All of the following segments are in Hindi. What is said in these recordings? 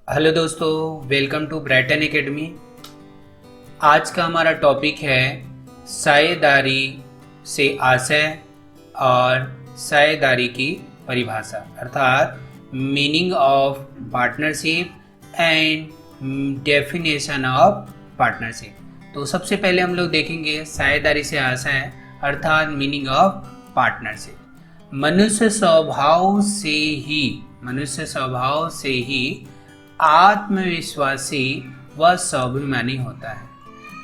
हेलो दोस्तों, वेलकम टू ब्राइटन एकेडमी। आज का हमारा टॉपिक है साझेदारी से आशय और साझेदारी की परिभाषा, अर्थात meaning of partnership and definition of partnership. तो सबसे पहले हम लोग देखेंगे साझेदारी से आशय अर्थात मीनिंग ऑफ पार्टनरशिप। मनुष्य स्वभाव से ही आत्मविश्वासी व स्वाभिमानी होता है।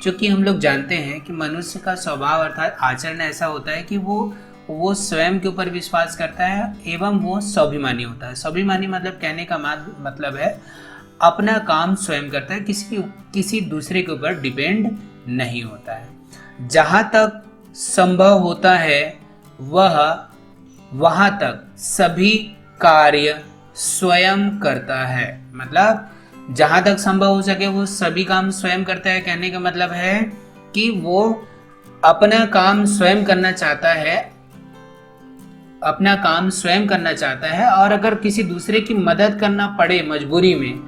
क्योंकि हम लोग जानते हैं कि मनुष्य का स्वभाव अर्थात आचरण ऐसा होता है कि वो स्वयं के ऊपर विश्वास करता है एवं वो स्वाभिमानी होता है। स्वाभिमानी मतलब कहने का मतलब है अपना काम स्वयं करता है, किसी दूसरे के ऊपर डिपेंड नहीं होता है। जहाँ तक संभव होता है वहाँ तक सभी कार्य स्वयं करता है। मतलब जहां तक संभव हो सके वो सभी काम स्वयं करता है। कहने का मतलब है कि वो अपना काम स्वयं करना चाहता है और अगर किसी दूसरे की मदद करना पड़े मजबूरी में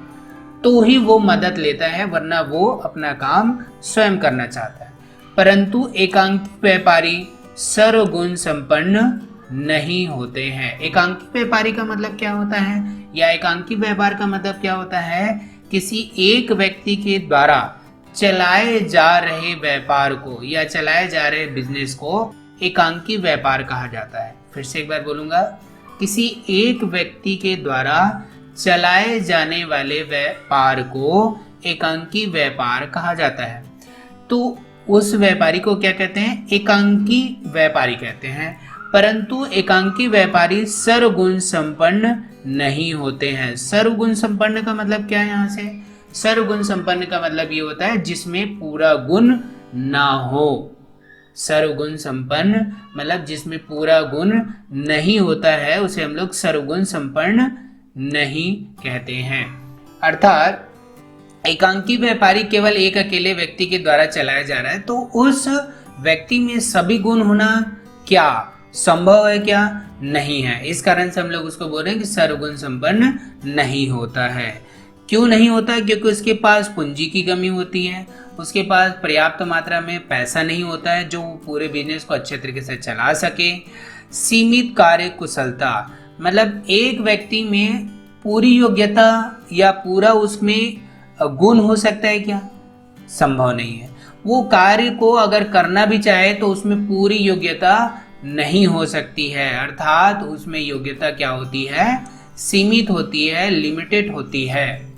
तो ही वो मदद लेता है, वरना वो अपना काम स्वयं करना चाहता है। परंतु एकांकी व्यापारी सर्वगुण संपन्न नहीं होते हैं। एकांकी व्यापारी का मतलब क्या होता है, या एकांकी व्यापार का मतलब क्या होता है? किसी एक व्यक्ति के द्वारा चलाए जा रहे व्यापार को या चलाए जा रहे बिजनेस को एकांकी व्यापार कहा जाता है। फिर से एक बार बोलूंगा, किसी एक व्यक्ति के द्वारा चलाए जाने वाले व्यापार को एकांकी व्यापार कहा जाता है। तो उस व्यापारी को क्या कहते हैं? एकांकी व्यापारी कहते हैं। परंतु एकांकी व्यापारी सर्वगुण संपन्न नहीं होते हैं। सर्वगुण संपन्न का मतलब क्या है? यहाँ से सर्वगुण संपन्न का मतलब ये होता है जिसमें पूरा गुण ना हो। सर्वगुण संपन्न मतलब जिसमें पूरा गुण नहीं होता है उसे हम लोग सर्वगुण संपन्न नहीं कहते हैं। अर्थात एकांकी व्यापारी केवल एक अकेले व्यक्ति के द्वारा चलाया जा रहा है, तो उस व्यक्ति में सभी गुण होना क्या संभव है? क्या नहीं है। इस कारण से हम लोग उसको बोल रहे हैं कि सर्वगुण संपन्न नहीं होता है। क्यों नहीं होता है? क्योंकि उसके पास पूंजी की कमी होती है, उसके पास पर्याप्त मात्रा में पैसा नहीं होता है जो पूरे बिजनेस को अच्छे तरीके से चला सके। सीमित कार्य कुशलता मतलब एक व्यक्ति में पूरी योग्यता या पूरा उसमें गुण हो सकता है क्या? संभव नहीं है। वो कार्य को अगर करना भी चाहे तो उसमें पूरी योग्यता नहीं हो सकती है। अर्थात उसमें योग्यता क्या होती है? सीमित होती है, लिमिटेड होती है।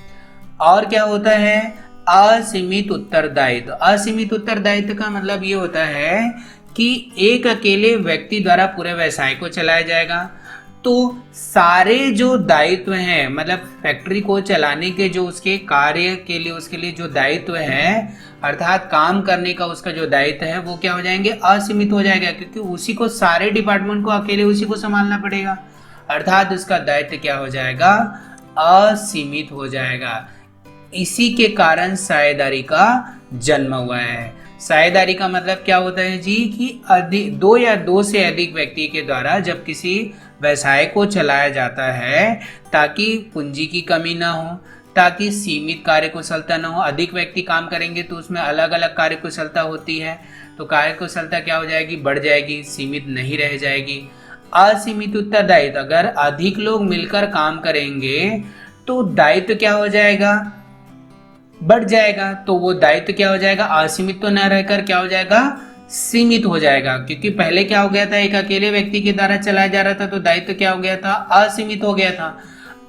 और क्या होता है? असीमित उत्तरदायित्व। असीमित उत्तरदायित्व का मतलब ये होता है कि एक अकेले व्यक्ति द्वारा पूरे व्यवसाय को चलाया जाएगा, तो सारे जो दायित्व हैं, मतलब फैक्ट्री को चलाने के जो उसके कार्य के लिए उसके लिए जो दायित्व है, अर्थात काम करने का उसका जो दायित्व है वो क्या हो जाएंगे? असीमित हो जाएगा, क्योंकि उसी को सारे डिपार्टमेंट को अकेले उसी को संभालना पड़ेगा। अर्थात उसका दायित्व क्या हो जाएगा? असीमित हो जाएगा। इसी के कारण साझेदारी का जन्म हुआ है। साझेदारी का मतलब क्या होता है जी? कि दो या दो से अधिक व्यक्ति के द्वारा जब किसी व्यवसाय को चलाया जाता है ताकि पूंजी की कमी ना हो, ताकि सीमित कार्य कुशलता ना हो। अधिक व्यक्ति काम करेंगे तो उसमें अलग अलग कार्य कुशलता होती है, तो कार्य कुशलता क्या हो जाएगी? बढ़ जाएगी, सीमित नहीं रह जाएगी। असीमित उत्तरदायित्व, अगर अधिक लोग मिलकर काम करेंगे तो दायित्व क्या हो जाएगा? बढ़ जाएगा। तो वो दायित्व क्या हो जाएगा? असीमित तो न रहकर क्या हो जाएगा? सीमित हो जाएगा। क्योंकि पहले क्या हो गया था? एक अकेले व्यक्ति के द्वारा चलाया जा रहा था तो दायित्व क्या हो गया था? असीमित हो गया था।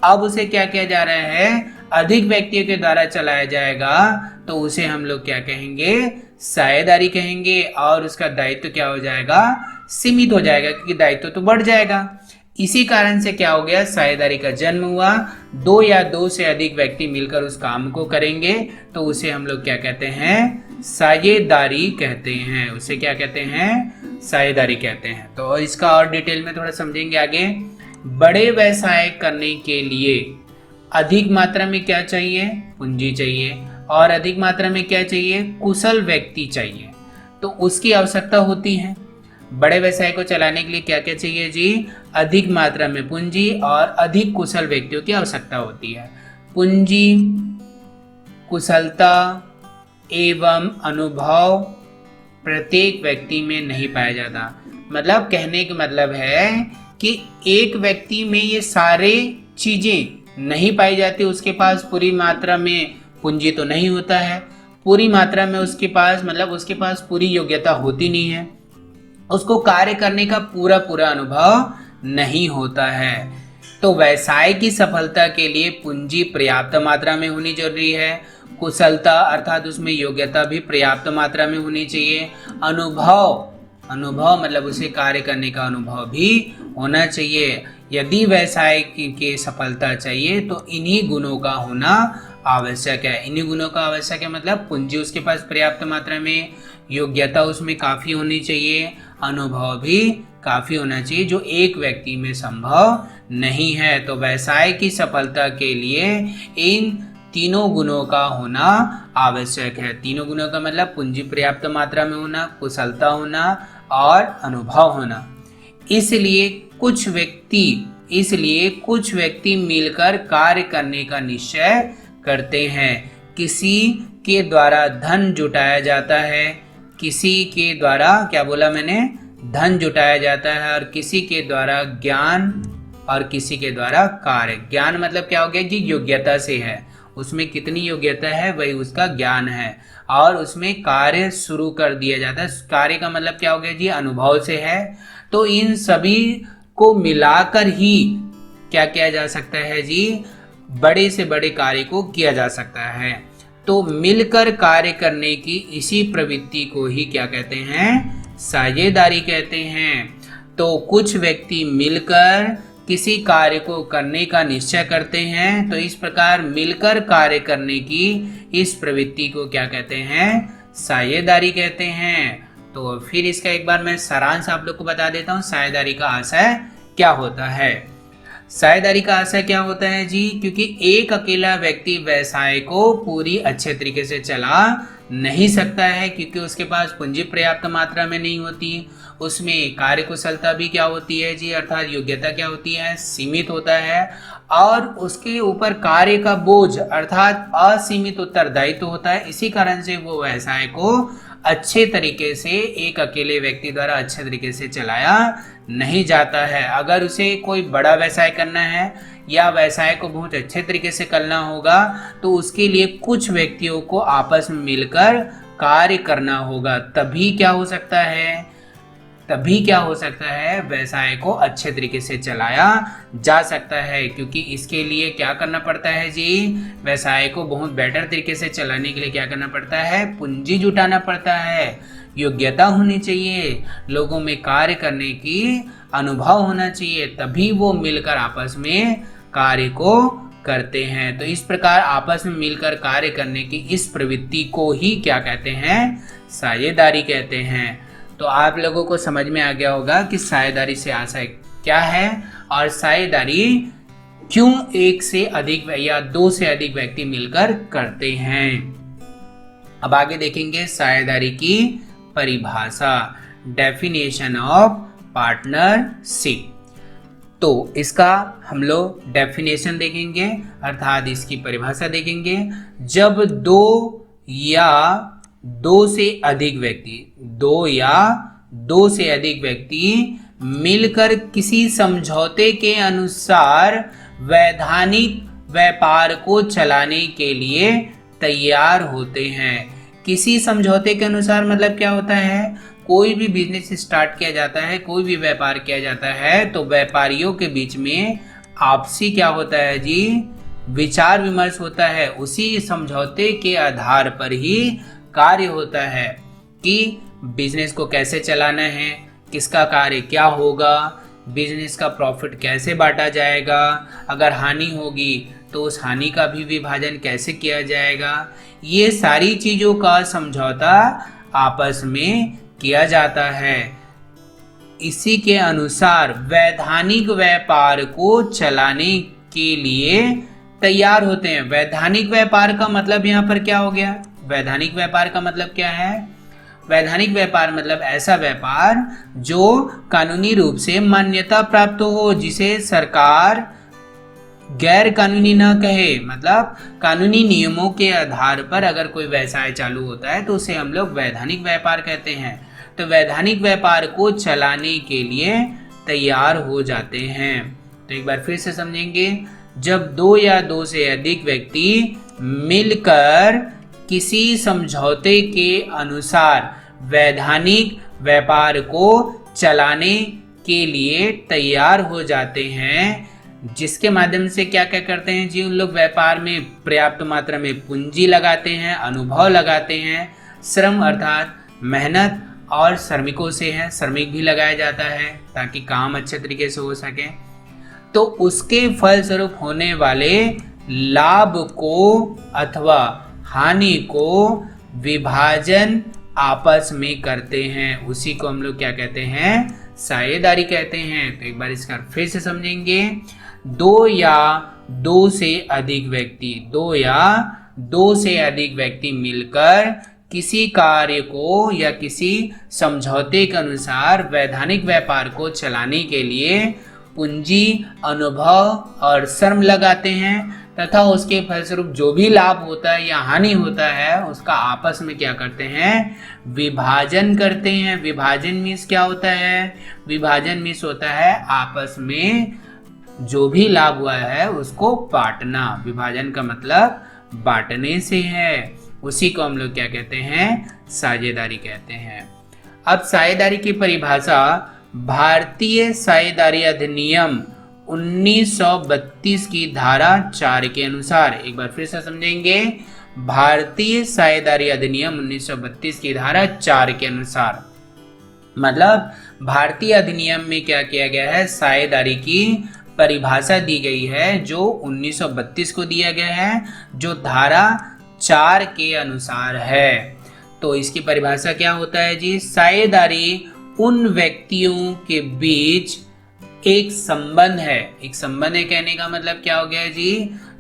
अब उसे क्या किया जा रहा है? अधिक व्यक्तियों के द्वारा चलाया जाएगा, तो उसे हम लोग क्या कहेंगे? साझेदारी कहेंगे। और उसका दायित्व क्या हो जाएगा? सीमित हो जाएगा, क्योंकि दायित्व तो बढ़ जाएगा। इसी कारण से क्या हो गया? साझेदारी का जन्म हुआ। दो या दो से अधिक व्यक्ति मिलकर उस काम को करेंगे तो उसे हम लोग क्या कहते हैं? साझेदारी कहते हैं। उसे क्या कहते हैं? साझेदारी कहते हैं। तो इसका और डिटेल में थोड़ा समझेंगे आगे। बड़े व्यवसाय करने के लिए अधिक मात्रा में क्या चाहिए? पूंजी चाहिए। और अधिक मात्रा में क्या चाहिए? कुशल व्यक्ति चाहिए। तो उसकी आवश्यकता होती है। बड़े व्यवसाय को चलाने के लिए क्या क्या चाहिए जी? अधिक मात्रा में पूंजी और अधिक कुशल व्यक्तियों की आवश्यकता होती है। पूंजी, कुशलता एवं अनुभव प्रत्येक व्यक्ति में नहीं पाया जाता। मतलब कहने का मतलब है कि एक व्यक्ति में ये सारे चीजें नहीं पाई जाती। उसके पास पूरी मात्रा में पूंजी तो नहीं होता है, पूरी मात्रा में उसके पास मतलब उसके पास पूरी योग्यता होती नहीं है, उसको कार्य करने का पूरा पूरा अनुभव नहीं होता है। तो व्यवसाय की सफलता के लिए पूंजी पर्याप्त मात्रा में होनी जरूरी है, कुशलता अर्थात उसमें योग्यता भी पर्याप्त मात्रा में होनी चाहिए, अनुभव मतलब उसे कार्य करने का अनुभव भी होना चाहिए। यदि व्यवसाय की सफलता चाहिए तो इन्हीं गुणों का होना आवश्यक है। इन्हीं गुणों का आवश्यक है मतलब पूंजी उसके पास पर्याप्त मात्रा में, योग्यता उसमें काफ़ी होनी चाहिए, अनुभव भी काफ़ी होना चाहिए, जो एक व्यक्ति में संभव नहीं है। तो व्यवसाय की सफलता के लिए इन तीनों गुणों का होना आवश्यक है। तीनों गुणों का मतलब पूंजी पर्याप्त मात्रा में होना, कुशलता होना और अनुभव होना। इसलिए कुछ व्यक्ति मिलकर कार्य करने का निश्चय करते हैं। किसी के द्वारा धन जुटाया जाता है, किसी के द्वारा क्या बोला मैंने, धन जुटाया जाता है, और किसी के द्वारा ज्ञान और किसी के द्वारा कार्य। ज्ञान मतलब क्या हो गया जी, योग्यता से है, उसमें कितनी योग्यता है वही उसका ज्ञान है, और उसमें कार्य शुरू कर दिया जाता है। कार्य का मतलब क्या हो गया जी, अनुभव से है। तो इन सभी को मिलाकर ही क्या किया जा सकता है जी, बड़े से बड़े कार्य को किया जा सकता है। तो मिलकर कार्य करने की इसी प्रवृत्ति को ही क्या कहते हैं, साझेदारी कहते हैं। तो कुछ व्यक्ति मिलकर किसी कार्य को करने का निश्चय करते हैं, तो इस प्रकार मिलकर कार्य करने की इस प्रवृत्ति को क्या कहते हैं, साझेदारी कहते हैं। तो फिर इसका एक बार मैं सारांश आप लोग को बता देता हूँ, साझेदारी का आशय क्या होता है। साझेदारी का आशय क्या होता है जी, क्योंकि एक अकेला व्यक्ति व्यवसाय को पूरी अच्छे तरीके से चला नहीं सकता है, क्योंकि उसके पास पूंजी पर्याप्त मात्रा में नहीं होती, उसमें कार्य कुशलता भी क्या होती है जी, अर्थात योग्यता क्या होती है, सीमित होता है, और उसके ऊपर कार्य का बोझ अर्थात असीमित उत्तरदायित्व होता है। इसी कारण से वो व्यवसाय को अच्छे तरीके से एक अकेले व्यक्ति द्वारा अच्छे तरीके से चलाया नहीं जाता है। अगर उसे कोई बड़ा व्यवसाय करना है या व्यवसाय को बहुत अच्छे तरीके से करना होगा, तो उसके लिए कुछ व्यक्तियों को आपस में मिलकर कार्य करना होगा, तभी क्या हो सकता है व्यवसाय को अच्छे तरीके से चलाया जा सकता है। क्योंकि इसके लिए क्या करना पड़ता है जी, व्यवसाय को बहुत बेटर तरीके से चलाने के लिए क्या करना पड़ता है, पूंजी जुटाना पड़ता है, योग्यता होनी चाहिए, लोगों में कार्य करने की अनुभव होना चाहिए, तभी वो मिलकर आपस में कार्य को करते हैं। तो इस प्रकार आपस में मिलकर कार्य करने की इस प्रवृत्ति को ही क्या कहते हैं, साझेदारी कहते हैं। तो आप लोगों को समझ में आ गया होगा कि साझेदारी से आशय क्या है और साझेदारी क्यों एक से अधिक या दो से अधिक व्यक्ति मिलकर करते हैं। अब आगे देखेंगे साझेदारी की परिभाषा, डेफिनेशन ऑफ पार्टनरशिप। तो इसका हम लोग डेफिनेशन देखेंगे अर्थात इसकी परिभाषा देखेंगे। जब दो से अधिक व्यक्ति मिलकर किसी समझौते के अनुसार वैधानिक व्यापार को चलाने के लिए तैयार होते हैं। किसी समझौते के अनुसार मतलब क्या होता है, कोई भी बिजनेस स्टार्ट किया जाता है, कोई भी व्यापार किया जाता है, तो व्यापारियों के बीच में आपसी क्या होता है जी, विचार विमर्श होता है। उसी समझौते के आधार पर ही कार्य होता है कि बिजनेस को कैसे चलाना है, किसका कार्य क्या होगा, बिजनेस का प्रॉफिट कैसे बांटा जाएगा, अगर हानि होगी तो उस हानि का भी विभाजन कैसे किया जाएगा। ये सारी चीज़ों का समझौता आपस में किया जाता है। इसी के अनुसार वैधानिक व्यापार को चलाने के लिए तैयार होते हैं। वैधानिक व्यापार का मतलब यहाँ पर क्या हो गया, वैधानिक व्यापार का मतलब क्या है, वैधानिक व्यापार मतलब ऐसा व्यापार जो कानूनी रूप से मान्यता प्राप्त हो, जिसे सरकार गैर कानूनी न कहे, मतलब कानूनी नियमों के आधार पर अगर कोई व्यवसाय चालू होता है तो उसे हम लोग वैधानिक व्यापार कहते हैं। तो वैधानिक व्यापार को चलाने के लिए तैयार हो जाते हैं। तो एक बार फिर से समझेंगे, जब दो या दो से अधिक व्यक्ति मिलकर किसी समझौते के अनुसार वैधानिक व्यापार को चलाने के लिए तैयार हो जाते हैं, जिसके माध्यम से क्या क्या करते हैं जी, उन लोग व्यापार में पर्याप्त मात्रा में पूंजी लगाते हैं, अनुभव लगाते हैं, श्रम अर्थात मेहनत और श्रमिकों से है, श्रमिक भी लगाया जाता है ताकि काम अच्छे तरीके से हो सके। तो उसके फलस्वरूप होने वाले लाभ को अथवा हानि को विभाजन आपस में करते हैं, उसी को हम लोग क्या कहते हैं, साझेदारी कहते हैं। तो एक बार इसका फिर से समझेंगे, दो या दो से अधिक व्यक्ति मिलकर किसी कार्य को या किसी समझौते के अनुसार वैधानिक व्यापार को चलाने के लिए पूंजी, अनुभव और श्रम लगाते हैं तथा उसके फलस्वरूप जो भी लाभ होता है या हानि होता है उसका आपस में क्या करते हैं, विभाजन करते हैं। विभाजन मीन्स क्या होता है, विभाजन मीन्स होता है आपस में जो भी लाभ हुआ है उसको बांटना। विभाजन का मतलब बांटने से है, उसी को हम लोग क्या कहते हैं, साझेदारी कहते हैं। अब साझेदारी की परिभाषा भारतीय साझेदारी अधिनियम 1932 की धारा 4 के अनुसार, एक बार फिर से समझेंगे, भारतीय साझेदारी अधिनियम 1932 की धारा 4 के अनुसार, मतलब भारतीय अधिनियम में क्या किया गया है, साझेदारी की परिभाषा दी गई है जो 1932 को दिया गया है, जो धारा 4 के अनुसार है। तो इसकी परिभाषा क्या होता है जी, साझेदारी उन व्यक्तियों के बीच एक संबंध है। एक संबंध है कहने का मतलब क्या हो गया जी,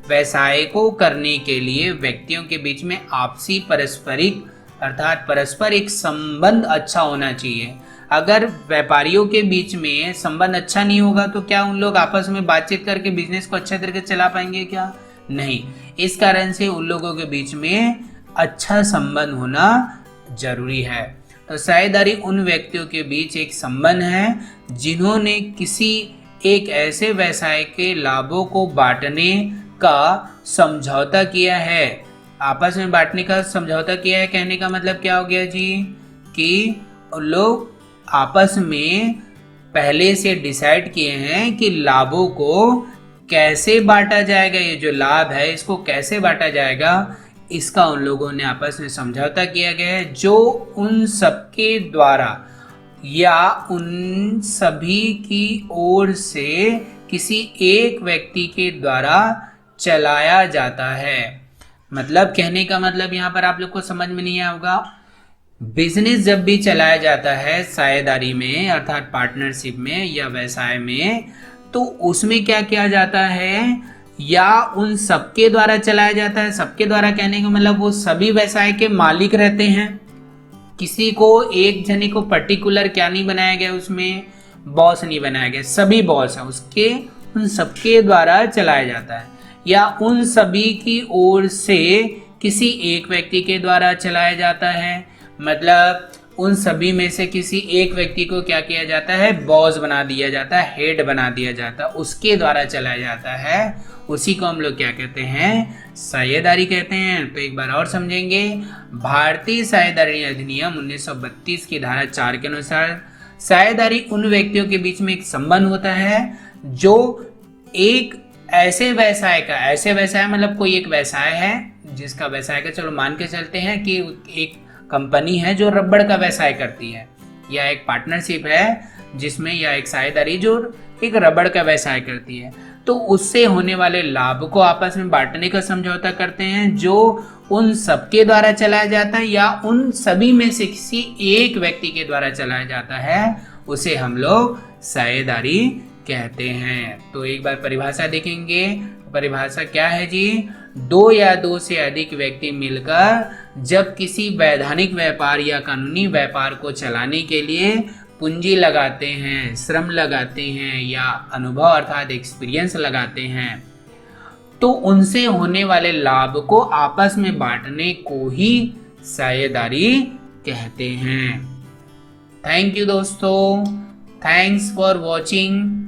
व्यवसाय को करने के लिए व्यक्तियों के बीच में आपसी पारस्परिक अर्थात परस्पर एक संबंध अच्छा होना चाहिए। अगर व्यापारियों के बीच में संबंध अच्छा नहीं होगा तो क्या उन लोग आपस में बातचीत करके बिजनेस को अच्छे तरीके से चला पाएंगे क्या, नहीं। इस कारण से उन लोगों के बीच में अच्छा संबंध होना जरूरी है। तो साझेदारी उन व्यक्तियों के बीच एक संबंध है जिन्होंने किसी एक ऐसे व्यवसाय के लाभों को बांटने का समझौता किया है। आपस में बांटने का समझौता किया है कहने का मतलब क्या हो गया जी, कि लोग आपस में पहले से डिसाइड किए हैं कि लाभों को कैसे बांटा जाएगा, ये जो लाभ है इसको कैसे बांटा जाएगा, इसका उन लोगों ने आपस में समझौता किया गया है, जो उन सबके द्वारा या उन सभी की ओर से किसी एक व्यक्ति के द्वारा चलाया जाता है। मतलब कहने का मतलब यहाँ पर आप लोग को समझ में नहीं आया होगा, बिजनेस जब भी चलाया जाता है साझेदारी में अर्थात पार्टनरशिप में या व्यवसाय में, तो उसमें क्या किया जाता है, या उन सबके द्वारा चलाया जाता है। सबके द्वारा कहने का मतलब वो सभी व्यवसाय के मालिक रहते हैं, किसी को एक जने को पर्टिकुलर क्या नहीं बनाया गया, उसमें बॉस नहीं बनाया गया, सभी बॉस है उसके, उन सबके द्वारा चलाया जाता है, या उन सभी की ओर से किसी एक व्यक्ति के द्वारा चलाया जाता है। मतलब उन सभी में से किसी एक व्यक्ति को क्या किया जाता है, बॉस बना दिया जाता है, हेड बना दिया जाता है, उसके द्वारा चलाया जाता है, उसी को हम लोग क्या कहते हैं, साझेदारी कहते हैं। तो एक बार और समझेंगे, भारतीय साझेदारी अधिनियम 1932 की धारा 4 के अनुसार साझेदारी उन व्यक्तियों के बीच में एक संबंध होता है जो एक ऐसे व्यवसाय मतलब कोई एक व्यवसाय है जिसका व्यवसाय का, चलो मान के चलते हैं कि एक कंपनी है जो रबड़ का व्यवसाय करती है, या एक पार्टनरशिप है जिसमें, या एक साझेदारी जो एक रबड़ का व्यवसाय करती है, तो उससे होने वाले लाभ को आपस में बांटने का समझौता करते हैं, जो उन सबके द्वारा चलाया जाता है या उन सभी में से किसी एक व्यक्ति के द्वारा चलाया जाता है, उसे हम लोग साझेदारी कहते हैं। तो एक बार परिभाषा देखेंगे, परिभाषा क्या है जी, दो या दो से अधिक व्यक्ति मिलकर जब किसी वैधानिक व्यापार या कानूनी व्यापार को चलाने के लिए पूंजी लगाते हैं, श्रम लगाते हैं या अनुभव अर्थात एक्सपीरियंस लगाते हैं, तो उनसे होने वाले लाभ को आपस में बांटने को ही साझेदारी कहते हैं। थैंक यू दोस्तों, थैंक्स फॉर वॉचिंग।